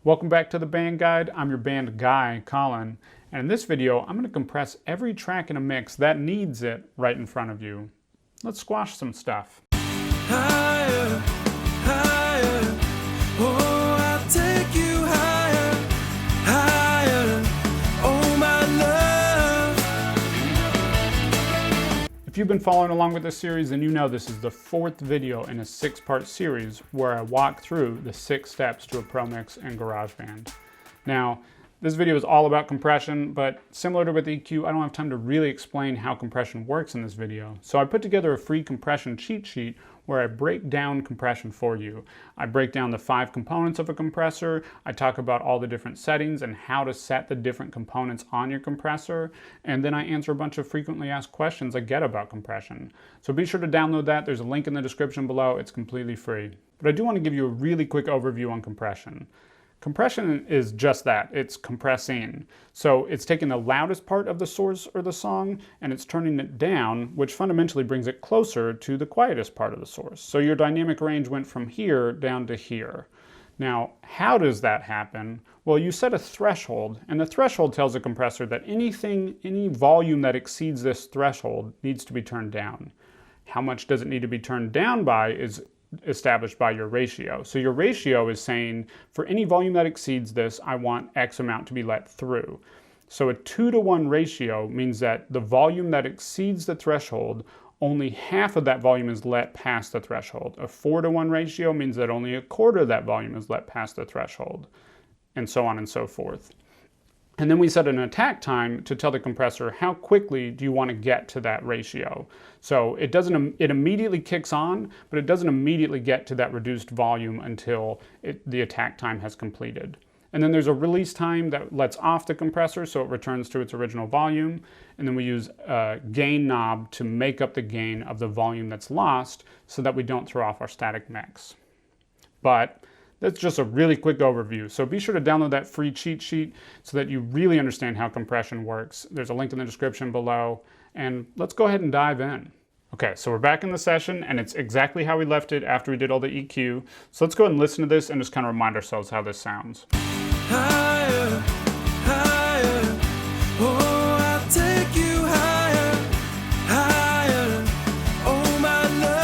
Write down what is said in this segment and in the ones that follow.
Welcome back to the band guide. I'm your band guy, Colin, and in this video I'm going to compress every track in a mix that needs it right in front of you. Let's squash some stuff. Higher, higher, oh, I'll take you higher, higher, oh my love. If you've been following along with this series, then you know this is the fourth video in a 6-part series where I walk through the 6 steps to a pro mix in GarageBand. Now, this video is all about compression, but similar to with EQ, I don't have time to really explain how compression works in this video. So I put together a free compression cheat sheet where I break down compression for you. I break down the 5 components of a compressor, I talk about all the different settings and how to set the different components on your compressor, and then I answer a bunch of frequently asked questions I get about compression. So be sure to download that. There's a link in the description below. It's completely free. But I do want to give you a really quick overview on compression. Compression is just that, it's compressing. So it's taking the loudest part of the source or the song and it's turning it down, which fundamentally brings it closer to the quietest part of the source. So your dynamic range went from here down to here. Now, how does that happen? Well, you set a threshold, and the threshold tells the compressor that any volume that exceeds this threshold needs to be turned down. How much does it need to be turned down by is established by your ratio. So your ratio is saying for any volume that exceeds this, I want X amount to be let through. So a 2-to-1 ratio means that the volume that exceeds the threshold, only half of that volume is let past the threshold. A 4-to-1 ratio means that only a quarter of that volume is let past the threshold, and so on and so forth. And then we set an attack time to tell the compressor how quickly do you want to get to that ratio. So it immediately kicks on, but it doesn't immediately get to that reduced volume until the attack time has completed. And then there's a release time that lets off the compressor so it returns to its original volume. And then we use a gain knob to make up the gain of the volume that's lost so that we don't throw off our static mix. But that's just a really quick overview. So be sure to download that free cheat sheet so that you really understand how compression works. There's a link in the description below, and let's go ahead and dive in. Okay, so we're back in the session, and it's exactly how we left it after we did all the EQ. So let's go ahead and listen to this and just kind of remind ourselves how this sounds. Higher, higher, oh, I'll take you higher, higher, oh my love.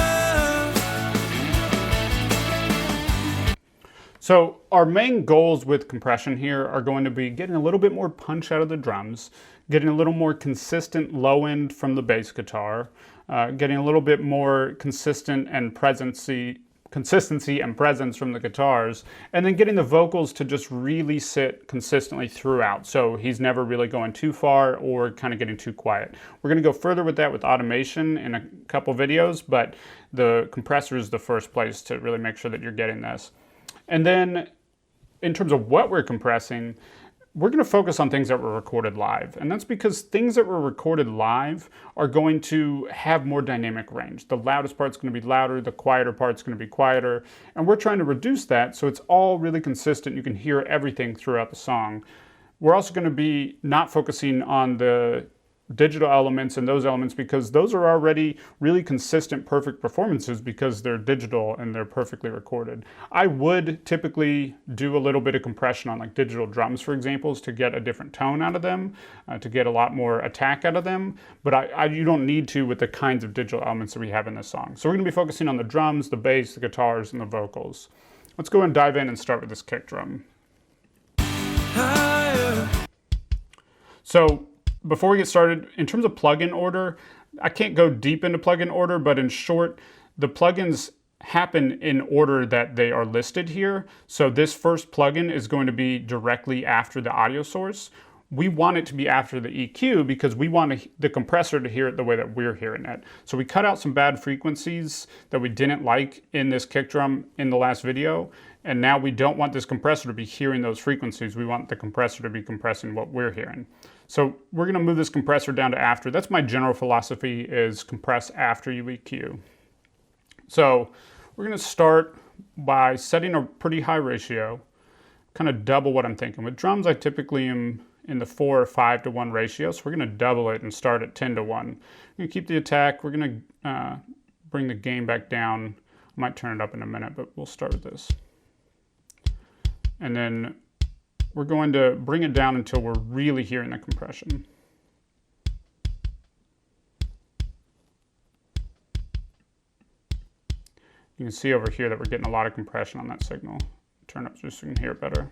So our main goals with compression here are going to be getting a little bit more punch out of the drums, getting a little more consistent low end from the bass guitar, getting a little bit more consistency and presence from the guitars, and then getting the vocals to just really sit consistently throughout. So he's never really going too far or kind of getting too quiet. We're going to go further with that with automation in a couple videos, but the compressor is the first place to really make sure that you're getting this. And then in terms of what we're compressing, we're going to focus on things that were recorded live. And that's because things that were recorded live are going to have more dynamic range. The loudest part's going to be louder, the quieter part's going to be quieter. And we're trying to reduce that so it's all really consistent. You can hear everything throughout the song. We're also going to be not focusing on the digital elements and those elements because those are already really consistent, perfect performances because they're digital and they're perfectly recorded. I would typically do a little bit of compression on like digital drums, for example, to get a different tone out of them, to get a lot more attack out of them, but you don't need to with the kinds of digital elements that we have in this song. So we're going to be focusing on the drums, the bass, the guitars, and the vocals. Let's go and dive in and start with this kick drum. Higher. So before we get started, in terms of plugin order, I can't go deep into plugin order, but in short, the plugins happen in order that they are listed here. So this first plugin is going to be directly after the audio source. We want it to be after the EQ because we want the compressor to hear it the way that we're hearing it. So we cut out some bad frequencies that we didn't like in this kick drum in the last video. And now we don't want this compressor to be hearing those frequencies. We want the compressor to be compressing what we're hearing. So we're going to move this compressor down to after. That's my general philosophy, is compress after you EQ. So we're going to start by setting a pretty high ratio, kind of double what I'm thinking. With drums, I typically am in the 4 or 5-to-1 ratio, so we're going to double it and start at 10-to-1. We're going to keep the attack. We're going to bring the gain back down. I might turn it up in a minute, but we'll start with this. And then we're going to bring it down until we're really hearing the compression. You can see over here that we're getting a lot of compression on that signal. Turn up just so you can hear it better.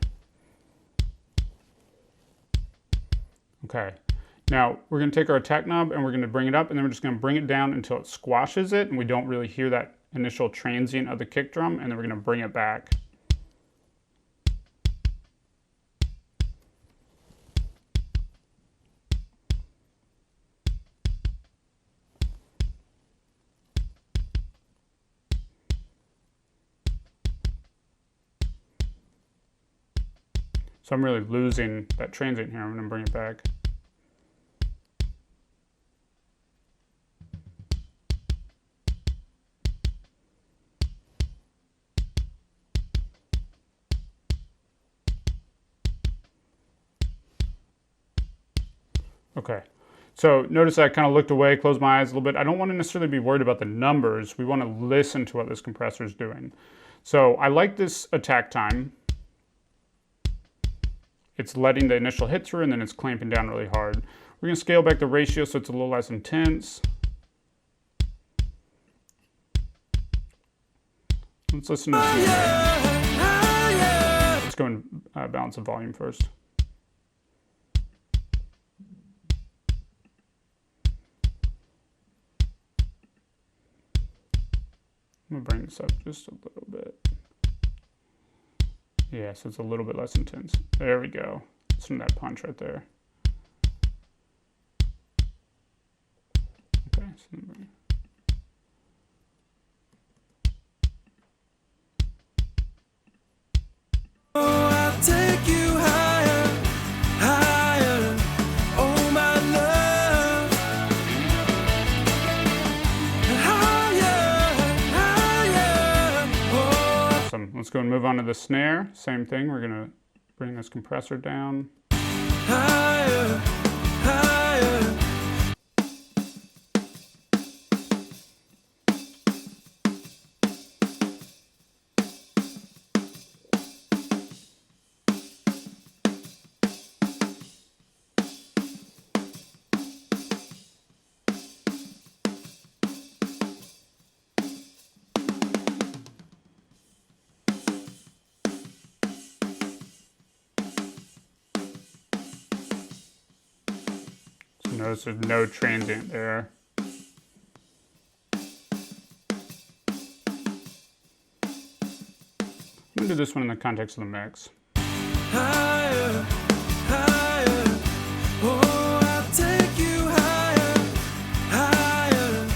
Okay, now we're going to take our attack knob and we're going to bring it up, and then we're just going to bring it down until it squashes it and we don't really hear that initial transient of the kick drum, and then we're going to bring it back. So I'm really losing that transient here. I'm going to bring it back. Okay, so notice I kind of looked away, closed my eyes a little bit. I don't want to necessarily be worried about the numbers. We want to listen to what this compressor is doing. So I like this attack time. It's letting the initial hit through and then it's clamping down really hard. We're going to scale back the ratio so it's a little less intense. Let's listen to this. Let's go and balance the volume first. I'm going to bring this up just a little bit. Yeah, so it's a little bit less intense. There we go. Listen to that punch right there. Okay, so bring Oh, I'll take you higher, higher, oh my love. Higher, higher, oh. awesome. Let's go and move on to the snare. Same thing. We're going to bring this compressor down. Higher, higher. Notice there's no transient there. I'm going to do this one in the context of the mix. Higher, higher, oh, I'll take you higher, higher,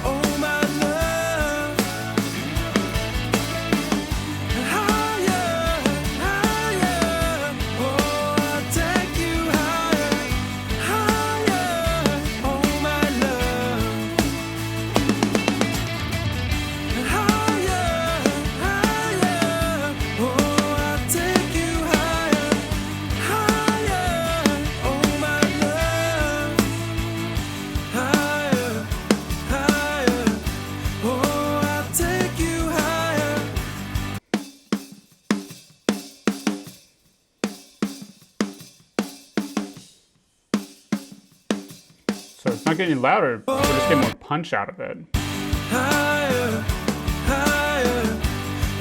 oh my love. Higher, higher, oh, I'll take you higher, higher, oh my love. Higher, higher, oh, I'll take you higher, higher, oh my love. Higher, higher, oh, I'll take you higher. So it's not getting louder, we're just getting more punch out of it. Higher, higher,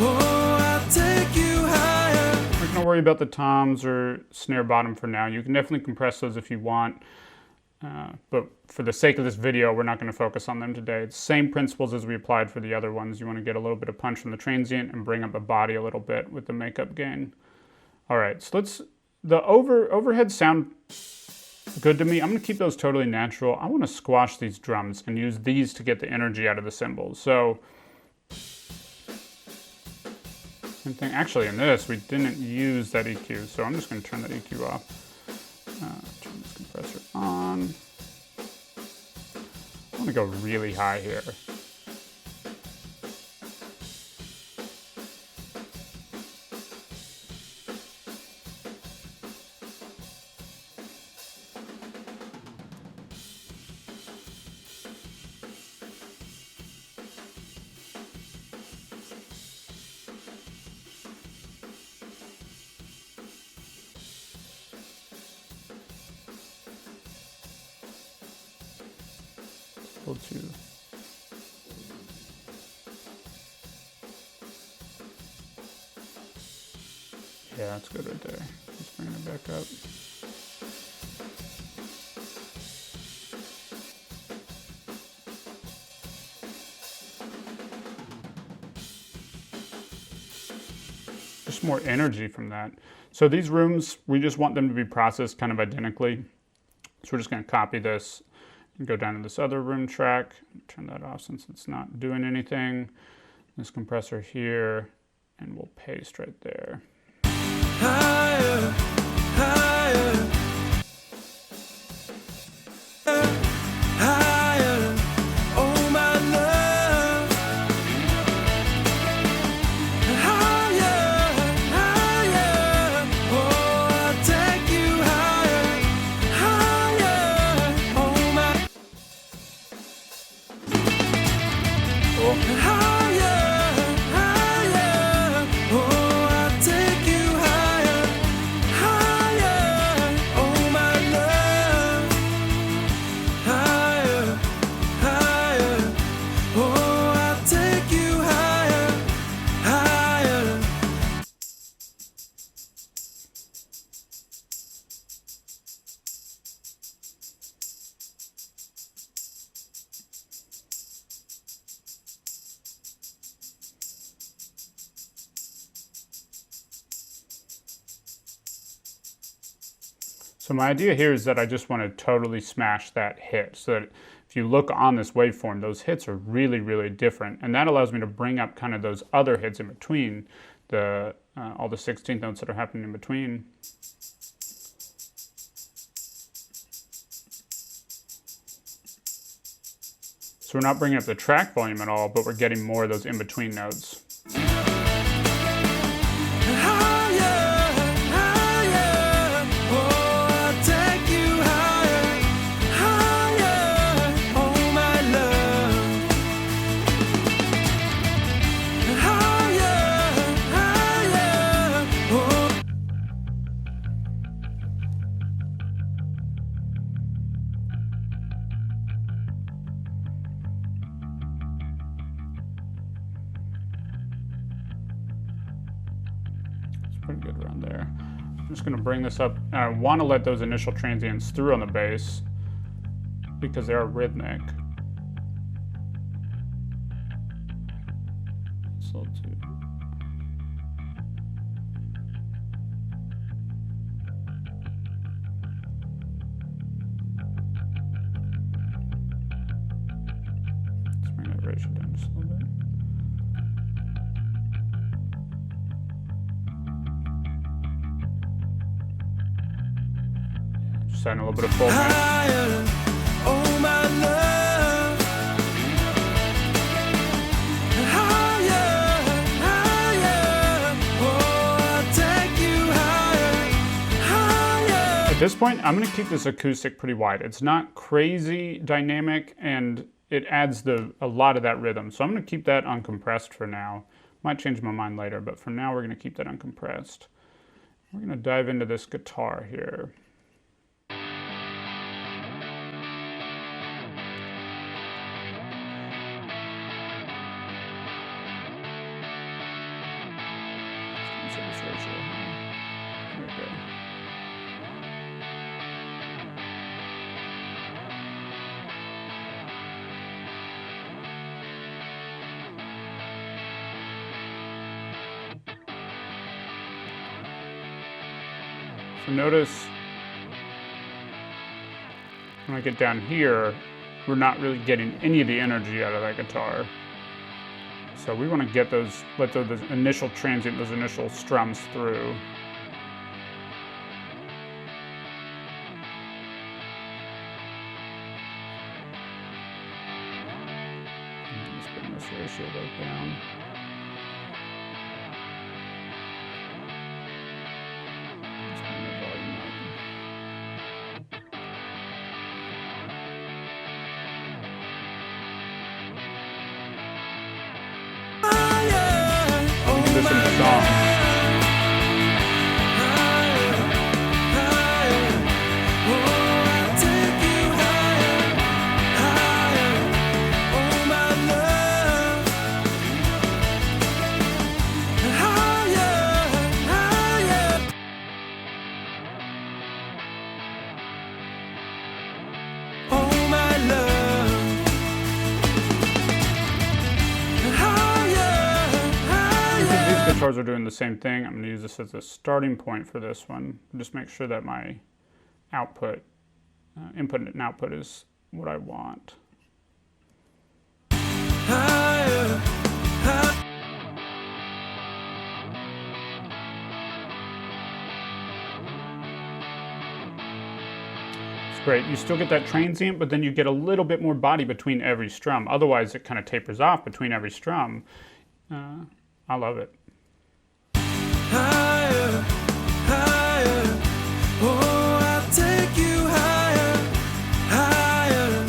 oh, I'll take you higher. We're not going to worry about the toms or snare bottom for now. You can definitely compress those if you want. But for the sake of this video, we're not going to focus on them today. It's the same principles as we applied for the other ones. You want to get a little bit of punch from the transient and bring up the body a little bit with the makeup gain. All right, so the overhead sound good to me. I'm going to keep those totally natural. I want to squash these drums and use these to get the energy out of the cymbals. So, same thing. Actually, in this, we didn't use that EQ, so I'm just going to turn that EQ off. Turn this compressor on. I want to go really high here. able to yeah, that's good right there. Let's bring it back up. Just more energy from that. So these rooms, we just want them to be processed kind of identically. So we're just going to copy this and go down to this other room track. Turn that off since it's not doing anything. This compressor here, and we'll paste right there. Higher, higher, higher, oh my love. Higher, higher, oh I'll take you higher, higher, oh my. Cool. Higher, higher, oh I'll take you higher, higher, oh my love. Higher, higher, oh I'll take you higher, higher. So my idea here is that I just want to totally smash that hit, so that if you look on this waveform, those hits are really, really different. And that allows me to bring up kind of those other hits in between, the all the 16th notes that are happening in between. So we're not bringing up the track volume at all, but we're getting more of those in-between notes. Pretty good around there. I'm just going to bring this up, and I want to let those initial transients through on the bass because they are rhythmic. So let's do. Let's bring that ratio down just a little bit. Just adding a little bit of full mix. Higher, oh my love. Higher, higher, oh I'll take you higher, higher. At this point, I'm going to keep this acoustic pretty wide. It's not crazy dynamic, and it adds a lot of that rhythm. So I'm going to keep that uncompressed for now. Might change my mind later, but for now we're going to keep that uncompressed. We're going to dive into this guitar here. This ratio. There we go. So notice when I get down here, we're not really getting any of the energy out of that guitar. So we want to get those, let those initial transient, those initial strums through. Let's bring this ratio back down. Let's bring the volume up. This in the song. guitars are doing the same thing. I'm going to use this as a starting point for this one. Just make sure that my output, input and output is what I want. Higher, higher. Great. You still get that transient, but then you get a little bit more body between every strum. Otherwise, it kind of tapers off between every strum. I love it. Higher, higher. Oh, I'll take you higher, higher.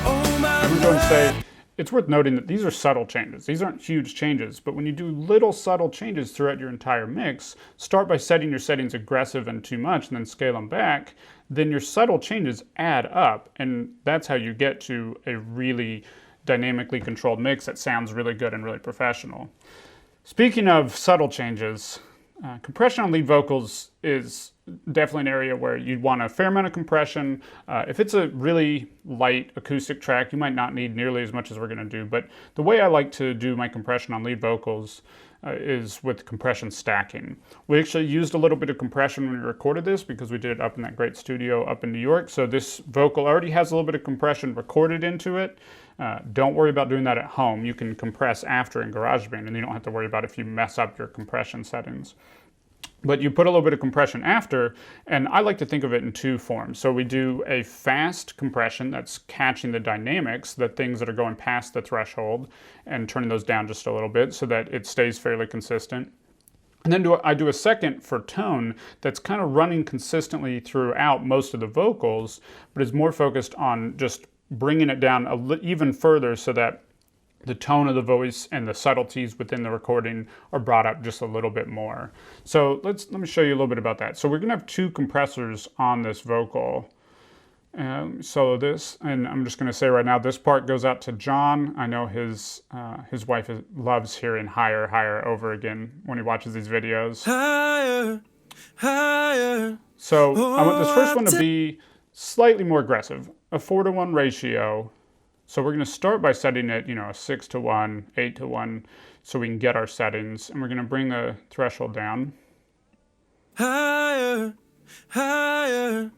Oh, my I'm going to say it's worth noting that these are subtle changes. These aren't huge changes, but when you do little subtle changes throughout your entire mix, start by setting your settings aggressive and too much, and then scale them back. Then your subtle changes add up, and that's how you get to a really dynamically controlled mix that sounds really good and really professional. Speaking of subtle changes, compression on lead vocals is definitely an area where you'd want a fair amount of compression. If it's a really light acoustic track, you might not need nearly as much as we're going to do, but the way I like to do my compression on lead vocals is with compression stacking. We actually used a little bit of compression when we recorded this because we did it up in that great studio up in New York. So this vocal already has a little bit of compression recorded into it. Don't worry about doing that at home. You can compress after in GarageBand and you don't have to worry about if you mess up your compression settings. But you put a little bit of compression after, and I like to think of it in two forms. So we do a fast compression that's catching the dynamics, the things that are going past the threshold, and turning those down just a little bit so that it stays fairly consistent. And then I do a second for tone that's kind of running consistently throughout most of the vocals, but is more focused on just bringing it down even further so that the tone of the voice and the subtleties within the recording are brought up just a little bit more. So let me show you a little bit about that. So we're going to have two compressors on this vocal. Solo this, and I'm just going to say right now, this part goes out to John. I know his wife loves hearing higher, higher over again when he watches these videos. Higher, higher. So I want this first one to be slightly more aggressive, a 4-to-1 ratio. So we're going to start by setting it, a 6-to-1, 8-to-1, so we can get our settings. And we're going to bring the threshold down. Higher, higher.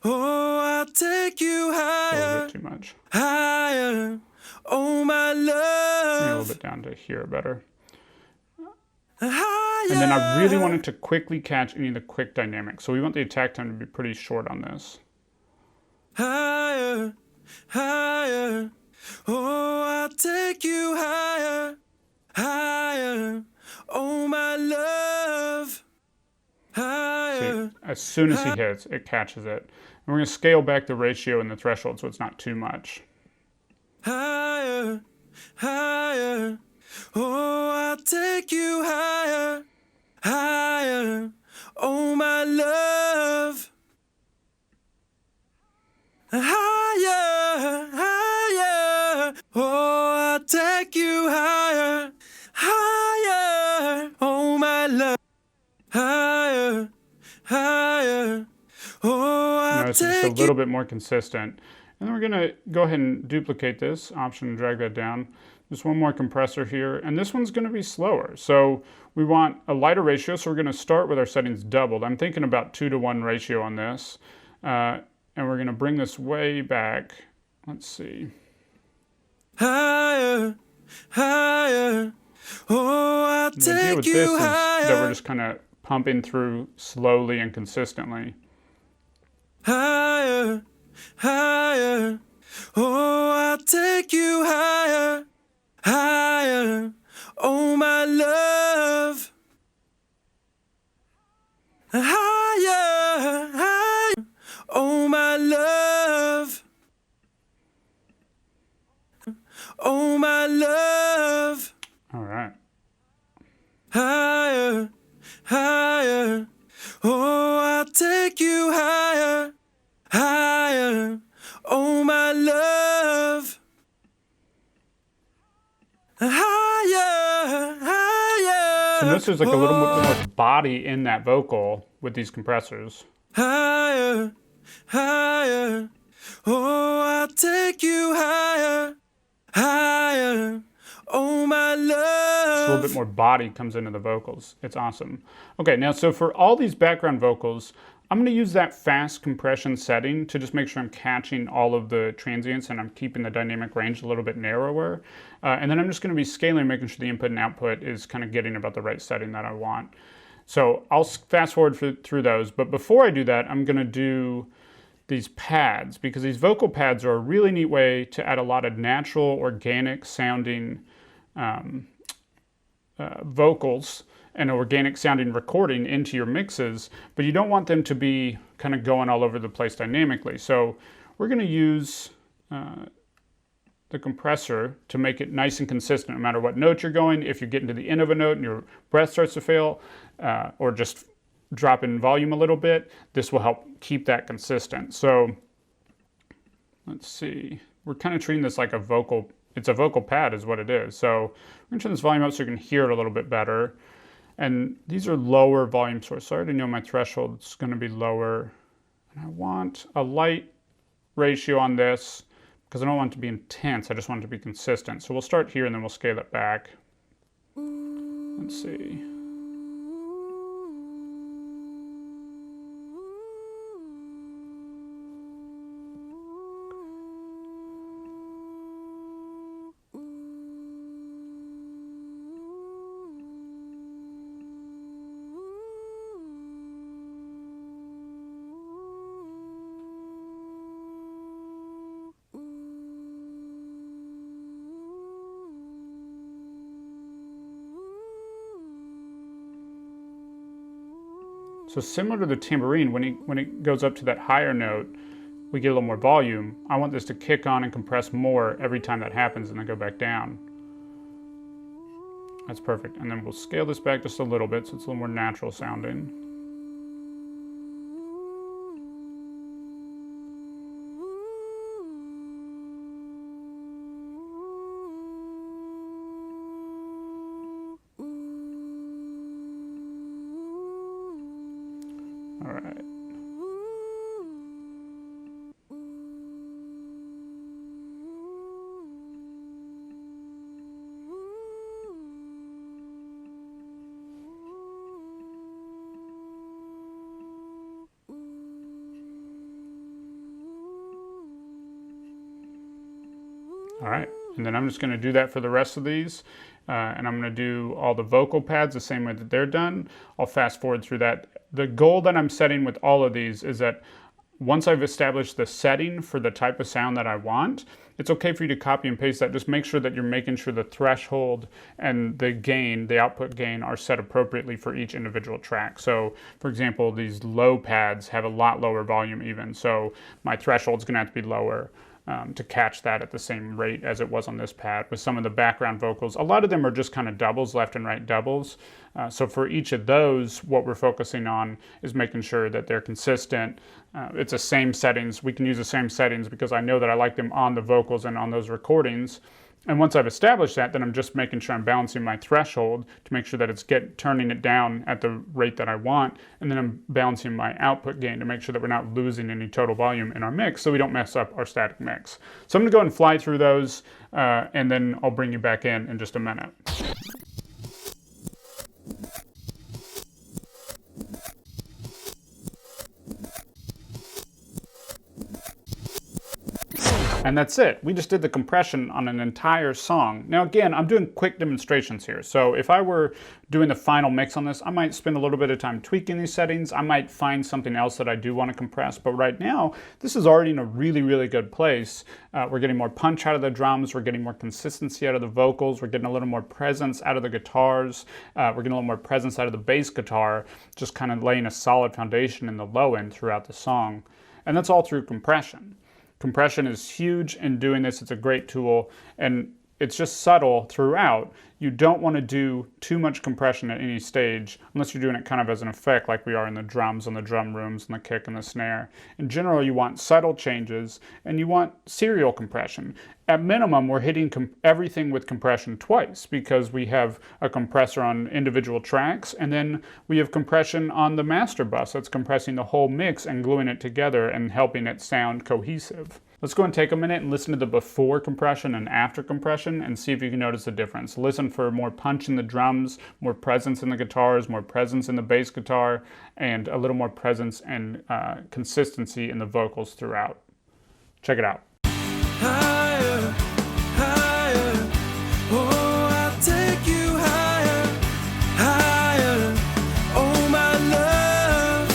Oh, I'll take you A higher, little bit too much. higher. Oh, my Bring it a little love. bit down to here better. Higher. And then I really wanted to quickly catch any of the quick dynamics. So we want the attack time to be pretty short on this. Higher, higher. Oh, I'll take you higher, higher. Oh, my love. Higher. See, as soon as he hits, it catches it. And we're going to scale back the ratio and the threshold so it's not too much. Higher, higher. Oh, I'll take you higher, higher. Oh, my love. Higher, higher. Oh, I'll take you higher, higher. Oh, my love. Higher, higher. Oh, I'll Notice it's just a take little bit more consistent. And then we're going to go ahead and duplicate this option and drag that down. Just one more compressor here. And this one's going to be slower. So we want a lighter ratio. So we're going to start with our settings doubled. I'm thinking about 2-to-1 ratio on this. And we're going to bring this way back. Let's see. higher, higher. Oh, I'll The idea take with this you is that we're higher, just kind of pumping through slowly and consistently. higher, higher. Oh, I'll take you higher, higher. Oh, my love. Higher, higher. Oh, my love. Oh, my love. All right. Higher, higher. Oh, I'll take you higher, higher. Oh, my love. Higher, higher. So notice there's like a little bit more body in that vocal with these compressors. Higher, higher. Oh, I'll take you higher, higher. Oh, my Just a little love. bit more body comes into the vocals. It's awesome. Okay, now so for all these background vocals, I'm going to use that fast compression setting to just make sure I'm catching all of the transients and I'm keeping the dynamic range a little bit narrower. And then I'm just going to be scaling, making sure the input and output is kind of getting about the right setting that I want. So I'll fast forward through those. But before I do that, I'm going to do these pads, because these vocal pads are a really neat way to add a lot of natural, organic sounding vocals and organic sounding recording into your mixes, but you don't want them to be kind of going all over the place dynamically. So we're going to use the compressor to make it nice and consistent no matter what note you're going. If you're getting to the end of a note and your breath starts to fail, or just drop in volume a little bit, this will help keep that consistent. So let's see, we're kind of treating this like a vocal, it's a vocal pad is what it is. So we're going to turn this volume up so you can hear it a little bit better. And these are lower volume source, so I already know my threshold is going to be lower. And I want a light ratio on this because I don't want it to be intense, I just want it to be consistent. So we'll start here and then we'll scale it back. Let's see. So similar to the tambourine, when it goes up to that higher note, we get a little more volume. I want this to kick on and compress more every time that happens and then go back down. That's perfect. And then we'll scale this back just a little bit so it's a little more natural sounding. All right. All right, and then I'm just going to do that for the rest of these, and I'm going to do all the vocal pads the same way that they're done. I'll fast forward through that. The goal that I'm setting with all of these is that once I've established the setting for the type of sound that I want, it's okay for you to copy and paste that. Just make sure that you're making sure the threshold and the gain, the output gain, are set appropriately for each individual track. So, for example, these low pads have a lot lower volume even, so my threshold's going to have to be lower to catch that at the same rate as it was on this pad. With some of the background vocals, a lot of them are just kind of doubles, left and right doubles. So for each of those, what we're focusing on is making sure that they're consistent. It's the same settings. We can use the same settings because I know that I like them on the vocals and on those recordings. And once I've established that, then I'm just making sure I'm balancing my threshold to make sure that it's turning it down at the rate that I want. And then I'm balancing my output gain to make sure that we're not losing any total volume in our mix so we don't mess up our static mix. So I'm going to go ahead and fly through those, and then I'll bring you back in just a minute. And that's it. We just did the compression on an entire song. Now again, I'm doing quick demonstrations here. So if I were doing the final mix on this, I might spend a little bit of time tweaking these settings. I might find something else that I do want to compress. But right now, this is already in a really, really good place. We're getting more punch out of the drums. We're getting more consistency out of the vocals. We're getting a little more presence out of the guitars. We're getting a little more presence out of the bass guitar, just kind of laying a solid foundation in the low end throughout the song. And that's all through compression. Compression is huge in doing this. It's a great tool, and it's just subtle throughout. You don't want to do too much compression at any stage unless you're doing it kind of as an effect like we are in the drums and the drum rooms and the kick and the snare. In general, you want subtle changes and you want serial compression. At minimum, we're hitting everything with compression twice because we have a compressor on individual tracks, and then we have compression on the master bus that's compressing the whole mix and gluing it together and helping it sound cohesive. Let's go and take a minute and listen to the before compression and after compression and see if you can notice a difference. Listen for more punch in the drums, more presence in the guitars, more presence in the bass guitar, and a little more presence and consistency in the vocals throughout. Check it out. Higher, higher, oh, I'll take you higher, higher, oh, my love.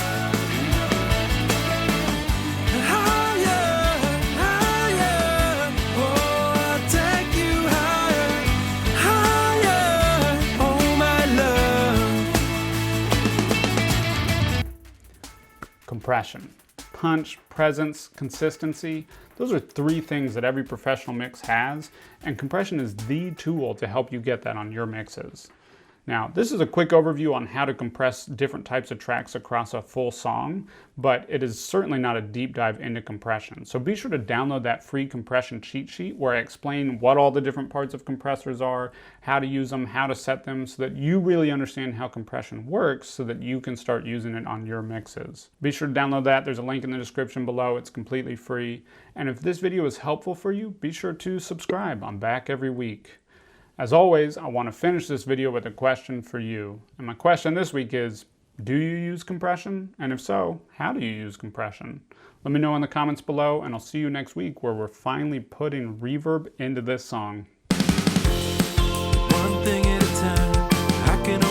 Higher, higher, oh, I'll take you higher, higher, oh, my love. Compression. Punch, presence, consistency. Those are three things that every professional mix has, and compression is the tool to help you get that on your mixes. Now, this is a quick overview on how to compress different types of tracks across a full song, but it is certainly not a deep dive into compression. So be sure to download that free compression cheat sheet where I explain what all the different parts of compressors are, how to use them, how to set them, so that you really understand how compression works so that you can start using it on your mixes. Be sure to download that. There's a link in the description below. It's completely free. And if this video is helpful for you, be sure to subscribe. I'm back every week. As always, I want to finish this video with a question for you. And my question this week is, do you use compression? And if so, how do you use compression? Let me know in the comments below, and I'll see you next week where we're finally putting reverb into this song. One thing at a time, I can